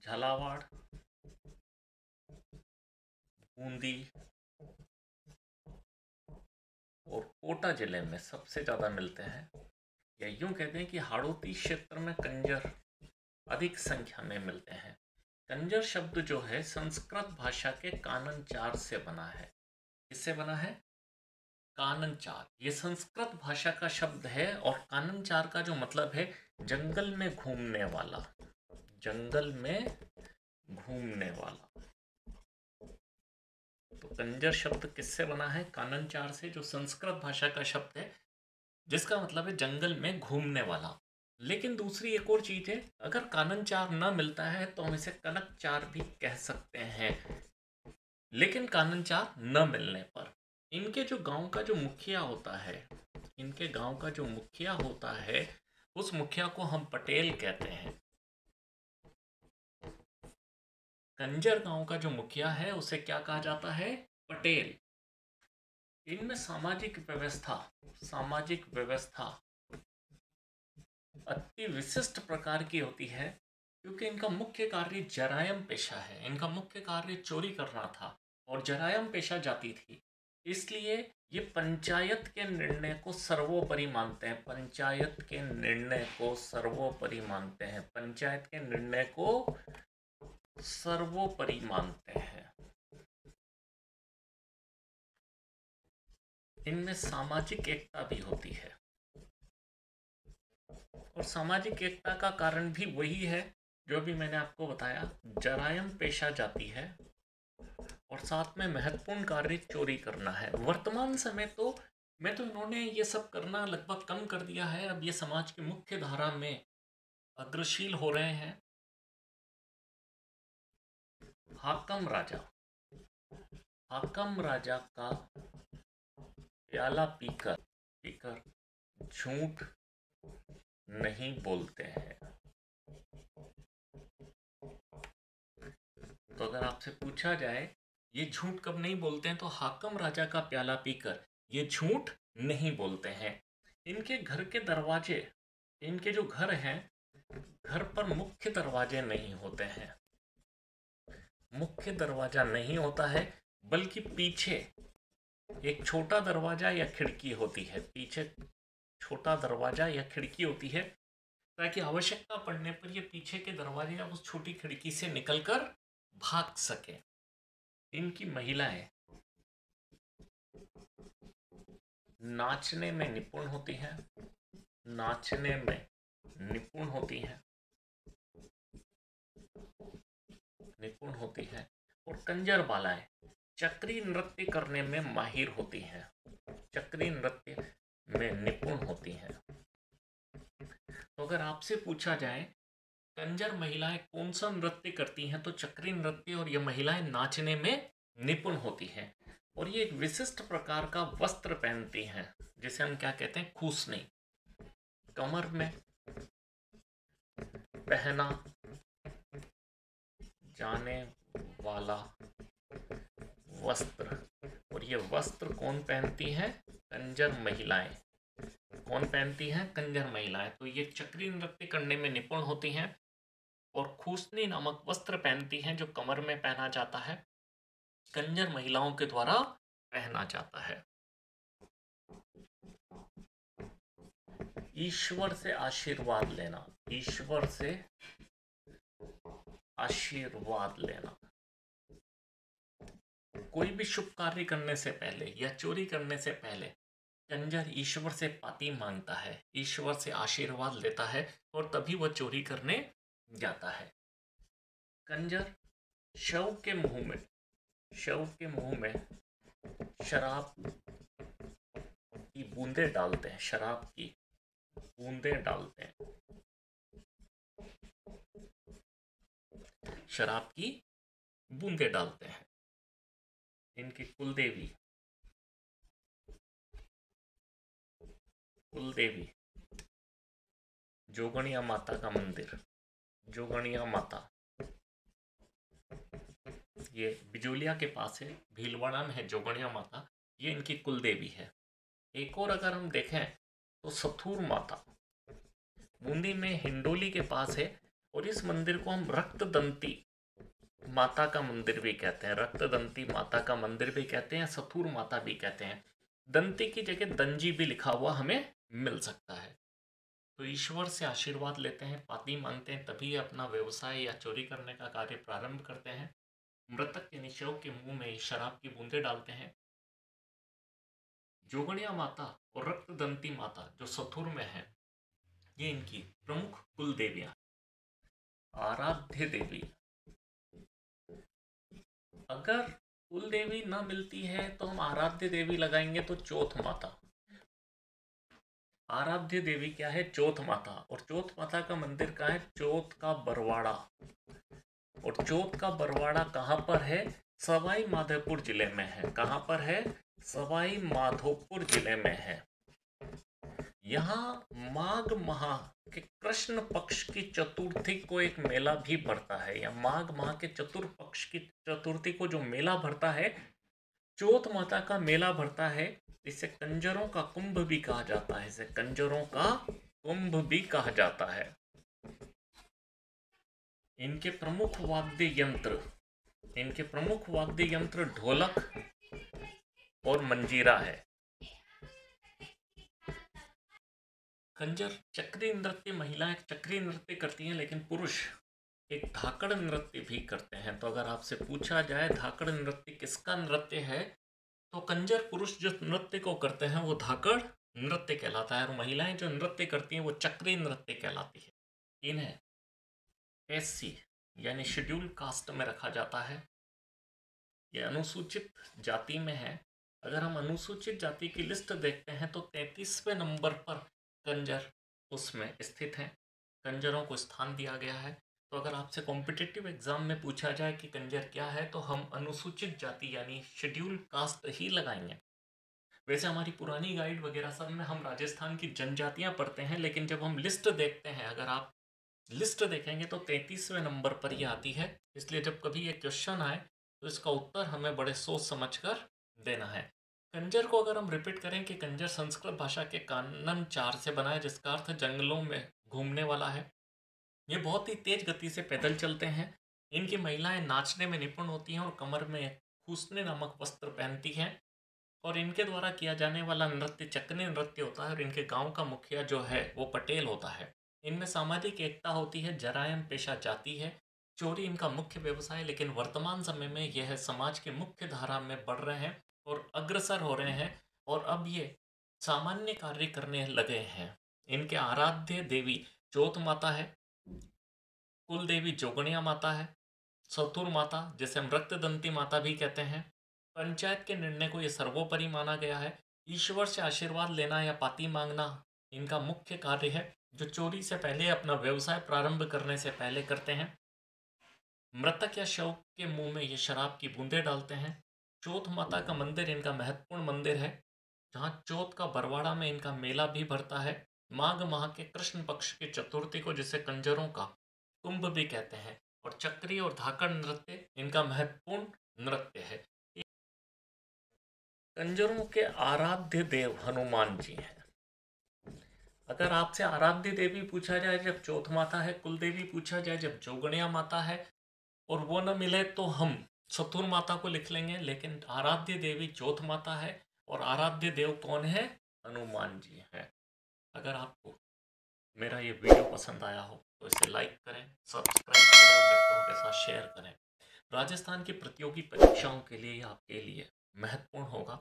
झालावाड़, बूंदी और कोटा जिले में सबसे ज़्यादा मिलते हैं। या यूं कहते हैं कि हाड़ौती क्षेत्र में कंजर अधिक संख्या में मिलते हैं। कंजर शब्द जो है संस्कृत भाषा के कानन चार से बना है। किससे बना है? कानन चार। ये संस्कृत भाषा का शब्द है और कानन चार का जो मतलब है जंगल में घूमने वाला, जंगल में घूमने वाला। तो कंजर शब्द किससे बना है? कानन चार से, जो संस्कृत भाषा का शब्द है जिसका मतलब है जंगल में घूमने वाला। लेकिन दूसरी एक और चीज है, अगर कानन चार न मिलता है तो हम इसे कनक चार भी कह सकते हैं। लेकिन कानन चार न मिलने पर इनके जो गांव का जो मुखिया होता है, इनके गांव का जो मुखिया होता है उस मुखिया को हम पटेल कहते हैं। कंजर गांव का जो मुखिया है उसे क्या कहा जाता है? पटेल। इनमें सामाजिक व्यवस्था अति विशिष्ट प्रकार की होती है, क्योंकि इनका मुख्य कार्य जरायम पेशा है। इनका मुख्य कार्य चोरी करना था और जरायम पेशा जाती थी, इसलिए ये पंचायत के निर्णय को सर्वोपरि मानते हैं। पंचायत के निर्णय को सर्वोपरि मानते हैं। पंचायत के निर्णय को सर्वोपरि मानते हैं। इनमें सामाजिक एकता भी होती है और सामाजिक एकता का कारण भी वही है जो भी मैंने आपको बताया, जरायम पेशा जाती है और साथ में महत्वपूर्ण कार्य चोरी करना है। वर्तमान समय तो इन्होंने ये सब करना लगभग कम कर दिया है। अब ये समाज की मुख्य धारा में अग्रशील हो रहे हैं। हाकम राजा का प्याला पीकर पीकर झूठ नहीं बोलते हैं। तो अगर आपसे पूछा जाए ये झूठ कब नहीं बोलते हैं, तो हाकम राजा का प्याला पीकर ये झूठ नहीं बोलते हैं। इनके घर के दरवाजे, इनके जो घर हैं, घर पर मुख्य दरवाजे नहीं होते हैं। मुख्य दरवाजा नहीं होता है, बल्कि पीछे एक छोटा दरवाजा या खिड़की होती है। पीछे छोटा दरवाजा या खिड़की होती है, ताकि आवश्यकता पड़ने पर ये पीछे के दरवाजे या उस छोटी खिड़की से निकलकर भाग सके। इनकी महिलाएं नाचने में निपुण होती हैं, नाचने में निपुण होती हैं, निपुण होती हैं। और कंजर बालाएं चक्री नृत्य करने में माहिर होती हैं, चक्री नृत्य में निपुण होती हैं। तो अगर आपसे पूछा जाए कंजर महिलाएं कौन सा नृत्य करती हैं, तो चक्री नृत्य, और ये महिलाएं नाचने में निपुण होती हैं। और ये एक विशिष्ट प्रकार का वस्त्र पहनती हैं जिसे हम क्या कहते हैं? खूसनी। कमर में पहना जाने वाला वस्त्र, और ये वस्त्र कौन पहनती हैं? कंजर महिलाएं। कौन पहनती हैं? कंजर महिलाएं। तो ये चक्री नृत्य करने में निपुण होती हैं और खूसनी नामक वस्त्र पहनती हैं जो कमर में पहना जाता है, कंजर महिलाओं के द्वारा पहना जाता है। ईश्वर से आशीर्वाद लेना, ईश्वर से आशीर्वाद लेना। कोई भी शुभ कार्य करने से पहले या चोरी करने से पहले कंजर ईश्वर से पाती मांगता है, ईश्वर से आशीर्वाद लेता है और तभी वह चोरी करने जाता है। कंजर शव के मुंह में शराब की बूंदें डालते हैं, शराब की बूंदें डालते हैं, शराब की बूंदें डालते हैं। इनकी कुलदेवी जोगणिया माता का मंदिर, जोगणिया माता, ये बिजोलिया के पास है, भीलवाड़ा में है जोगणिया माता, ये इनकी कुलदेवी है। एक और अगर हम देखें तो सथुर माता बूंदी में हिंडोली के पास है और इस मंदिर को हम रक्तदंती माता का मंदिर भी कहते हैं, रक्तदंती माता का मंदिर भी कहते हैं, सथुर माता भी कहते हैं। दंती की जगह दंजी भी लिखा हुआ हमें मिल सकता है। तो ईश्वर से आशीर्वाद लेते हैं, पाती मांगते हैं, तभी अपना व्यवसाय या चोरी करने का कार्य प्रारंभ करते हैं। मृतक के निशव के मुंह में शराब की बूंदें डालते हैं। जोगणिया माता और रक्तदंती माता जो सथुर में है, ये इनकी प्रमुख कुल देवियां, आराध्य देवी। अगर कुल देवी न मिलती है तो हम आराध्य देवी लगाएंगे, तो चौथ माता। आराध्य देवी क्या है? चौथ माता। और चौथ माता का मंदिर कहाँ है? चौथ का बरवाड़ा। और चौथ का बरवाड़ा कहाँ पर है? सवाई माधोपुर जिले में है। कहाँ पर है? सवाई माधोपुर जिले में है। यहाँ माघ माह के कृष्ण पक्ष की चतुर्थी को एक मेला भी भरता है, या माघ माह के चतुर्थ पक्ष की चतुर्थी को जो मेला भरता है, चौथ माता का मेला भरता है। इसे कंजरों का कुंभ भी कहा जाता है। इसे कंजरों का कुंभ भी कहा जाता है। इनके प्रमुख वाद्य यंत्र ढोलक और मंजीरा है। कंजर चक्री नृत्य, महिलाएं चक्री नृत्य करती हैं, लेकिन पुरुष एक धाकड़ नृत्य भी करते हैं। तो अगर आपसे पूछा जाए धाकड़ नृत्य किसका नृत्य है, तो कंजर पुरुष जो नृत्य को करते हैं वो धाकड़ नृत्य कहलाता है, और महिलाएं जो नृत्य करती हैं वो चक्री नृत्य कहलाती है। इन्हें एससी यानी शेड्यूल कास्ट में रखा जाता है। ये अनुसूचित जाति में है। अगर हम अनुसूचित जाति की लिस्ट देखते हैं तो 33वें नंबर पर कंजर उसमें स्थित हैं। कंजरों को स्थान दिया गया है। तो अगर आपसे कॉम्पिटिटिव एग्जाम में पूछा जाए कि कंजर क्या है, तो हम अनुसूचित जाति यानी शेड्यूल कास्ट ही लगाएंगे। वैसे हमारी पुरानी गाइड वगैरह सब में हम राजस्थान की जनजातियां पढ़ते हैं, लेकिन जब हम लिस्ट देखते हैं, अगर आप लिस्ट देखेंगे तो 33वें नंबर पर ये आती है। इसलिए जब कभी ये क्वेश्चन आए तो इसका उत्तर हमें बड़े सोच समझकर देना है। कंजर को अगर हम रिपीट करें कि कंजर संस्कृत भाषा के कानन 4 से बना है, जिसका अर्थ जंगलों में घूमने वाला है। ये बहुत ही तेज गति से पैदल चलते हैं। इनकी महिलाएं नाचने में निपुण होती हैं और कमर में खूसने नामक वस्त्र पहनती हैं। और इनके द्वारा किया जाने वाला नृत्य चक्री नृत्य होता है। और इनके गांव का मुखिया जो है वो पटेल होता है। इनमें सामाजिक एकता होती है, जरायम पेशा जाती है, चोरी इनका मुख्य व्यवसाय। लेकिन वर्तमान समय में यह समाज के मुख्य धारा में बढ़ रहे हैं और अग्रसर हो रहे हैं, और अब ये सामान्य कार्य करने लगे हैं। इनके आराध्य देवी चौथ माता है, कुल देवी जोगणिया माता है, सथुर माता जिसे हम रक्तदंती माता भी कहते हैं। पंचायत के निर्णय को यह सर्वोपरि माना गया है। ईश्वर से आशीर्वाद लेना या पाती मांगना इनका मुख्य कार्य है, जो चोरी से पहले अपना व्यवसाय प्रारंभ करने से पहले करते हैं। मृतक या शव के मुंह में ये शराब की बूंदें डालते हैं। चौथ माता का मंदिर इनका महत्वपूर्ण मंदिर है, जहाँ चौथ का बरवाड़ा में इनका मेला भी भरता है। माघ माह के कृष्ण पक्ष की चतुर्थी को जिसे कंजरों का कुंभ भी कहते हैं। और चक्री और धाकड़ नृत्य इनका महत्वपूर्ण नृत्य है। कंजरों के आराध्य देव हनुमान जी हैं। अगर आपसे आराध्य देवी पूछा जाए जब चौथ माता है, कुल देवी पूछा जाए जब जोगणिया माता है, और वो न मिले तो हम सथुर माता को लिख लेंगे। लेकिन आराध्य देवी चौथ माता है और आराध्य देव कौन है? हनुमान जी हैं। अगर आपको मेरा ये वीडियो पसंद आया हो तो इसे लाइक करें, सब्सक्राइब करें और मित्रों के साथ शेयर करें। राजस्थान की प्रतियोगी परीक्षाओं के लिए आपके लिए महत्वपूर्ण होगा।